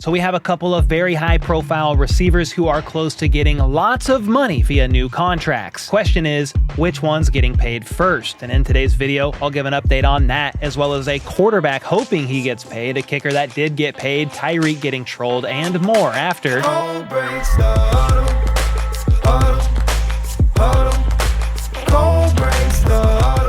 So we have a couple of very high-profile receivers who are close to getting lots of money via new contracts. Question is, which one's getting paid first? And in today's video, I'll give an update on that, as well as a quarterback hoping he gets paid, a kicker that did get paid, Tyreek getting trolled, and more after.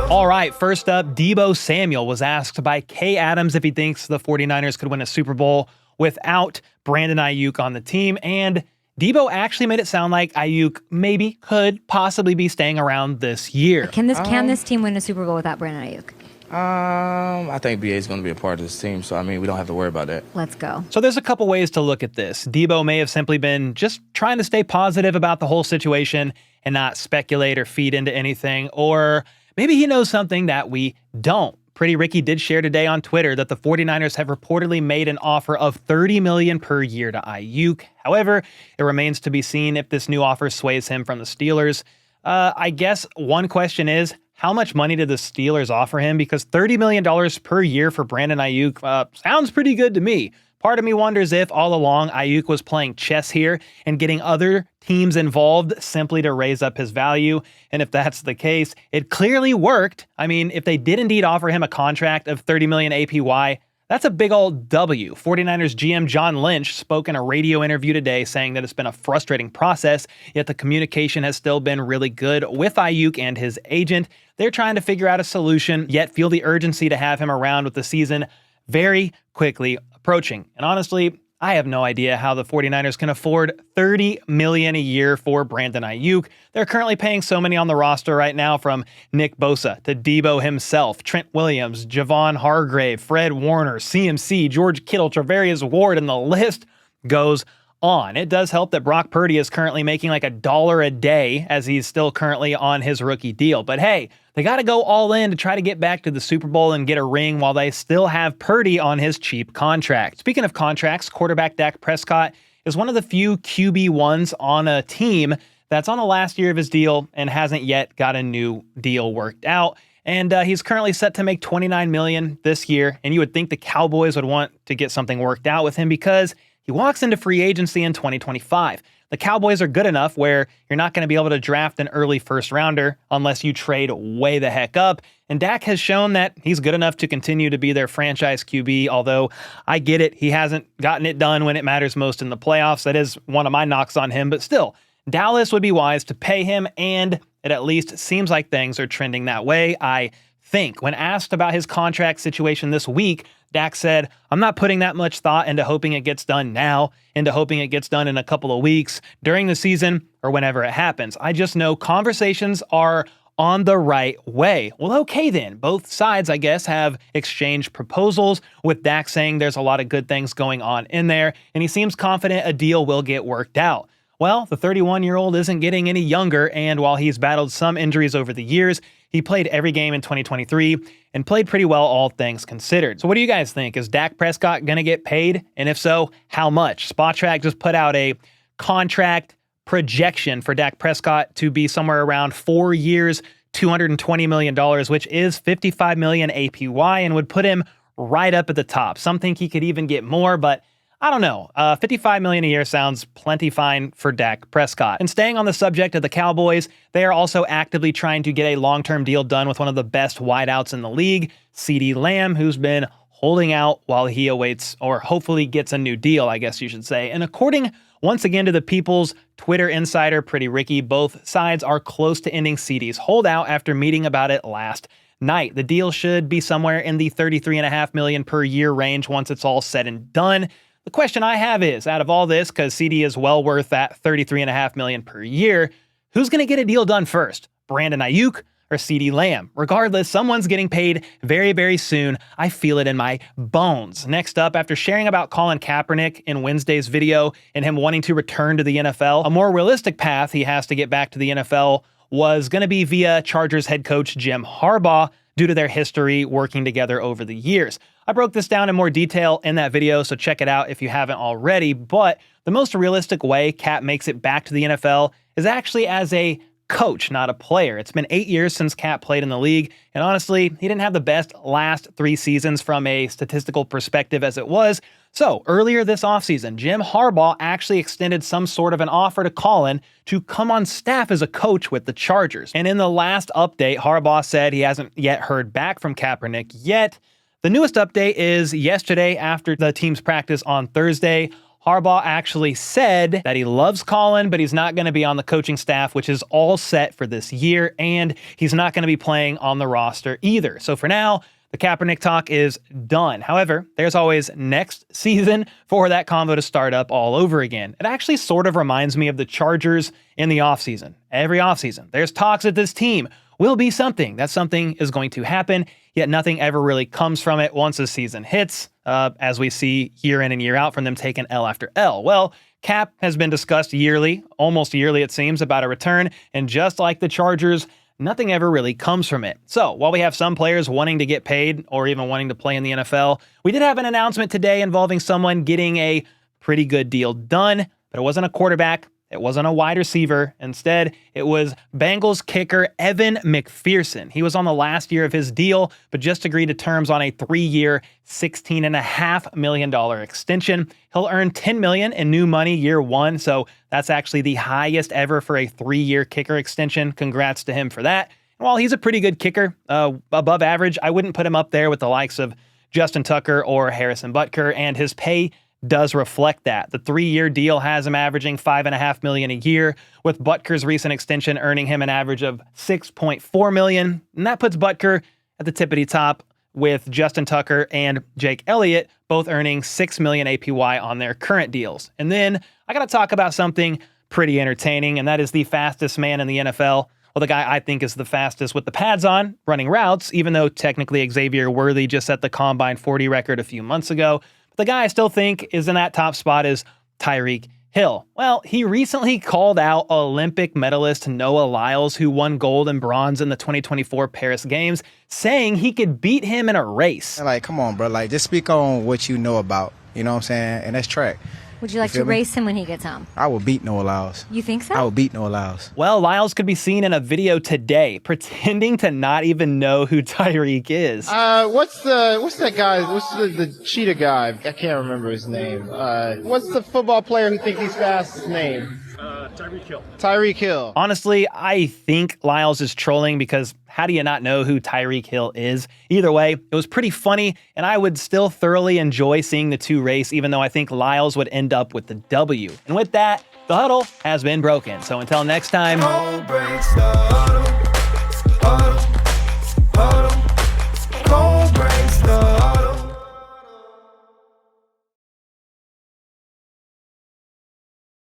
All right, first up, Deebo Samuel was asked by Kay Adams if he thinks the 49ers could win a Super Bowl without Brandon Aiyuk on the team, and Deebo actually made it sound like Aiyuk maybe could possibly be staying around this year. Can this team win a Super Bowl without Brandon Aiyuk? I think BA is going to be a part of this team, so I mean, we don't have to worry about that. Let's go. So there's a couple ways to look at this. Deebo may have simply been just trying to stay positive about the whole situation and not speculate or feed into anything, or maybe he knows something that we don't. Pretty Ricky did share today on Twitter that the 49ers have reportedly made an offer of $30 million per year to Aiyuk. However, it remains to be seen if this new offer sways him from the Steelers. I guess one question is, how much money did the Steelers offer him? Because $30 million per year for Brandon Aiyuk sounds pretty good to me. Part of me wonders if all along Aiyuk was playing chess here and getting other teams involved simply to raise up his value. And if that's the case, it clearly worked. I mean, if they did indeed offer him a contract of $30 million APY, that's a big old W. 49ers GM John Lynch spoke in a radio interview today saying that it's been a frustrating process, yet the communication has still been really good with Aiyuk and his agent. They're trying to figure out a solution, yet feel the urgency to have him around with the season very quickly approaching. And honestly, I have no idea how the 49ers can afford $30 million a year for Brandon Aiyuk. They're currently paying so many on the roster right now, from Nick Bosa to Deebo himself, Trent Williams, Javon Hargrave, Fred Warner, CMC, George Kittle, Travarius Ward, and the list goes on. It does help that Brock Purdy is currently making like $1 a day as he's still currently on his rookie deal. But hey, they got to go all in to try to get back to the Super Bowl and get a ring while they still have Purdy on his cheap contract. Speaking of contracts, quarterback Dak Prescott is one of the few QB1s on a team that's on the last year of his deal and hasn't yet got a new deal worked out. And he's currently set to make $29 million this year. And you would think the Cowboys would want to get something worked out with him because he walks into free agency in 2025. The Cowboys are good enough where you're not going to be able to draft an early first rounder unless you trade way the heck up. And Dak has shown that he's good enough to continue to be their franchise QB, although I get it, he hasn't gotten it done when it matters most in the playoffs. That is one of my knocks on him, but still, Dallas would be wise to pay him, and it at least seems like things are trending that way, I think. When asked about his contract situation this week, Dak said, "I'm not putting that much thought into hoping it gets done now, into hoping it gets done in a couple of weeks, during the season, or whenever it happens. I just know conversations are on the right way." Well, okay then. Both sides, I guess, have exchanged proposals, with Dak saying there's a lot of good things going on in there, and he seems confident a deal will get worked out. Well, the 31-year-old isn't getting any younger, and while he's battled some injuries over the years, he played every game in 2023 and played pretty well, all things considered. So what do you guys think? Is Dak Prescott going to get paid? And if so, how much? Spotrac just put out a contract projection for Dak Prescott to be somewhere around 4 years, $220 million, which is $55 million APY, and would put him right up at the top. Some think he could even get more, but I don't know. $55 million a year sounds plenty fine for Dak Prescott. And staying on the subject of the Cowboys, they are also actively trying to get a long-term deal done with one of the best wideouts in the league, CeeDee Lamb, who's been holding out while he awaits, or hopefully gets a new deal, I guess you should say. And according, once again, to the People's Twitter insider, Pretty Ricky, both sides are close to ending CeeDee's holdout after meeting about it last night. The deal should be somewhere in the $33.5 million per year range once it's all said and done. The question I have is, out of all this, because CeeDee is well worth that $33.5 million per year, who's going to get a deal done first? Brandon Aiyuk or CeeDee Lamb? Regardless, someone's getting paid very, very soon. I feel it in my bones. Next up, after sharing about Colin Kaepernick in Wednesday's video and him wanting to return to the NFL, a more realistic path he has to get back to the NFL was going to be via Chargers head coach Jim Harbaugh, due to their history working together over the years. I broke this down in more detail in that video, so check it out if you haven't already, but the most realistic way Cap makes it back to the NFL is actually as a coach, not a player. It's been 8 years since Cap played in the league, and honestly, he didn't have the best last 3 seasons from a statistical perspective as it was, So earlier this offseason, Jim Harbaugh actually extended some sort of an offer to Colin to come on staff as a coach with the Chargers. And in the last update, Harbaugh said he hasn't yet heard back from Kaepernick yet. The newest update is yesterday after the team's practice on Thursday. Harbaugh actually said that he loves Colin, but he's not going to be on the coaching staff, which is all set for this year, and he's not going to be playing on the roster either. So for now, the Kaepernick talk is done. However, there's always next season for that convo to start up all over again. It actually sort of reminds me of the Chargers in the offseason. Every offseason, there's talks that this team will be something. That something is going to happen, yet nothing ever really comes from it once the season hits, as we see year in and year out from them taking L after L. Well, Cap has been discussed yearly, almost yearly it seems, about a return, and just like the Chargers, nothing ever really comes from it. So while we have some players wanting to get paid or even wanting to play in the NFL, we did have an announcement today involving someone getting a pretty good deal done, but it wasn't a quarterback. It wasn't a wide receiver. Instead, it was Bengals kicker Evan Mcpherson. He was on the last year of his deal, but just agreed to terms on a 3-year, $16.5 million extension. He'll earn $10 million in new money year one, so that's actually the highest ever for a 3-year kicker extension. Congrats to him for that. And while he's a pretty good kicker, above average, I wouldn't put him up there with the likes of Justin Tucker or Harrison Butker, and his pay does reflect that. The 3-year deal has him averaging $5.5 million a year, with Butker's recent extension earning him an average of $6.4 million. And that puts Butker at the tippity top, with Justin Tucker and Jake Elliott both earning $6 million APY on their current deals. And then I got to talk about something pretty entertaining, and that is the fastest man in the NFL. Well, the guy I think is the fastest with the pads on, running routes, even though technically Xavier Worthy just set the Combine 40 record a few months ago. The guy I still think is in that top spot is Tyreek Hill. Well, he recently called out Olympic medalist Noah Lyles, who won gold and bronze in the 2024 Paris Games, saying he could beat him in a race. Like, come on, bro. Like, just speak on what you know about, you know what I'm saying? And that's track. Would you like to race him when he gets home? I will beat Noah Lyles. You think so? I will beat Noah Lyles. Well, Lyles could be seen in a video today pretending to not even know who Tyreek is. What's that guy? What's the cheetah guy? I can't remember his name. What's the football player who thinks he's fast? His name? Tyreek Hill. Tyreek Hill. Honestly, I think Lyles is trolling because how do you not know who Tyreek Hill is? Either way, it was pretty funny, and I would still thoroughly enjoy seeing the two race, even though I think Lyles would end up with the W. And with that, the huddle has been broken. So until next time.